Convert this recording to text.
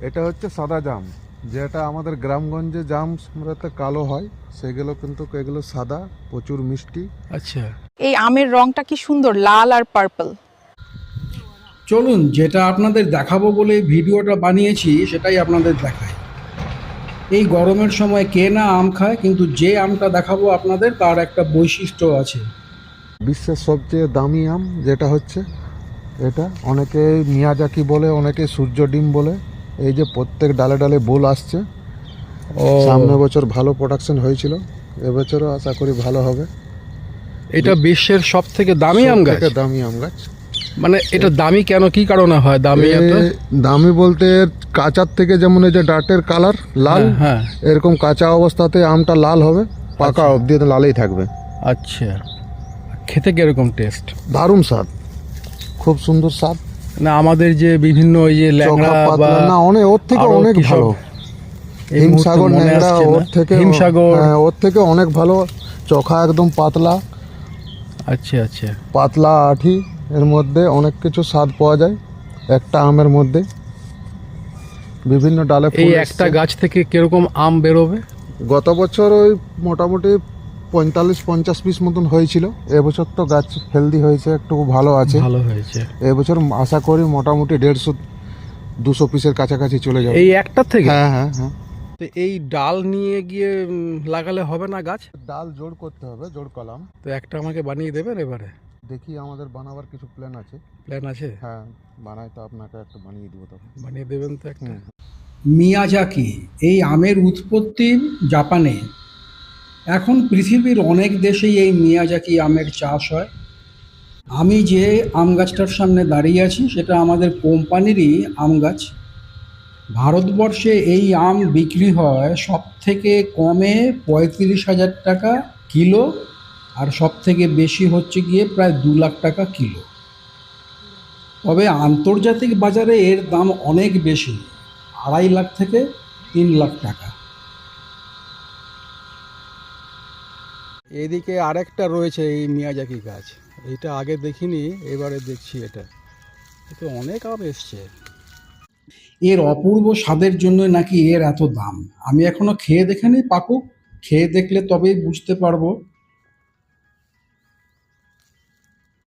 এটা হচ্ছে সাদা জাম, যেটা আমাদের গ্রামগঞ্জে জাম কালো হয়, সেগুলো কিন্তু এগুলো সাদা, প্রচুর মিষ্টি। আচ্ছা, এই আমের রংটা কি সুন্দর, লাল আর পার্পল। চলুন যেটা আপনাদের দেখাবো বলে ভিডিওটা বানিয়েছি সেটাই আপনাদের দেখাই। এই গরমের সময় কে না আম খায়, কিন্তু যে আমটা দেখাবো আপনাদের তার একটা বৈশিষ্ট্য আছে। বিশ্বের সবচেয়ে দামি আম যেটা হচ্ছে এটা, অনেকে মিয়াজাকি বলে, অনেকে সূর্য ডিম বলে। এই যে প্রত্যেক ডালে ডালে বোল আসছে। সামনে বছর ভালো প্রোডাকশন হয়েছিল, এবছরও আশা করি ভালো হবে। এটা বিশ্বের সব থেকে দামি আম গাছ। সবথেকে দামি আম গাছ। মানে এটা দামি কেন, কি কারণে হয় দামি এত? দামি বলতে কাঁচার থেকে, যেমন এই যে ডাটের কালার লাল, হ্যাঁ, এরকম কাঁচা অবস্থাতে আমটা লাল হবে, পাকা অবধি লালই থাকবে। আচ্ছা, খেতে কিরকম টেস্ট? দারুণ স্বাদ, খুব সুন্দর স্বাদ। না আমাদের যে বিভিন্ন ওই যে ল্যাংড়া চোখা বা পাতলা না, অনেক ওর থেকে আরো অনেক কি সব ভালো। এই মুহূর্তে হিমসাগর মনে ন্যাংরা আসছে না? ওর থেকে, হিমসাগর। হ্যাঁ, ওর থেকে অনেক ভালো। চোখা একদম পাতলা, আচ্ছা আচ্ছা, পাতলা আঠি, এর মধ্যে অনেক কিছু স্বাদ পাওয়া যায় একটা আমের মধ্যে। বিভিন্ন ডালে এই ফুল একটা এসছে। গাছ থেকে কিরকম আম বেরোবে? গত বছর ওই মোটামুটি 45-50 পিস মতন হয়েছিল। এবছর তো গাছ হেলদি হয়েছে, একটু ভালো আছে। ভালো হয়েছে। এবছর আশা করি মোটামুটি 150-200 পিসের কাছাকাছি চলে যাবে। এই একটা থেকে? হ্যাঁ হ্যাঁ হ্যাঁ। তো এই ডাল নিয়ে গিয়ে লাগালে হবে না গাছ? ডাল জোড় করতে হবে, জোড় কলাম। তো একটা আমাকে বানিয়ে দেবেন এবারে? দেখি, আমাদের বানাবার কিছু প্ল্যান আছে। প্ল্যান আছে? হ্যাঁ, বানাই তো আপনাকে একটা বানিয়ে দিব তখন। বানিয়ে দেবেন তো একটা? হুম। মিয়াজাকি এই আমের উৎপত্তি জাপানে। এখন পৃথিবীর অনেক দেশেই এই মিয়াজাকি আমের চাষ হয়। আমি যে আম গাছটার সামনে দাঁড়িয়ে আছি সেটা আমাদের কোম্পানিরই আম গাছ। ভারতবর্ষে এই আম বিক্রি হয় সব থেকে কমে 35,000 টাকা কিলো, আর সব থেকে বেশি হচ্ছে গিয়ে প্রায় 2 লাখ টাকা কিলো। তবে আন্তর্জাতিক বাজারে এর দাম অনেক বেশি, 2.5 লাখ থেকে 3 লাখ টাকা। এদিকে আরেকটা রয়েছে এই মিয়াজাকি গাছ, এইটা আগে দেখিনি, এবারে দেখছি। এটা এতে অনেক আম এসছে। এর অপূর্ব স্বাদের জন্য নাকি এর এত দাম। আমি এখনো খেয়ে দেখিনি, পাকুক, খেয়ে দেখলে তবেই বুঝতে পারবো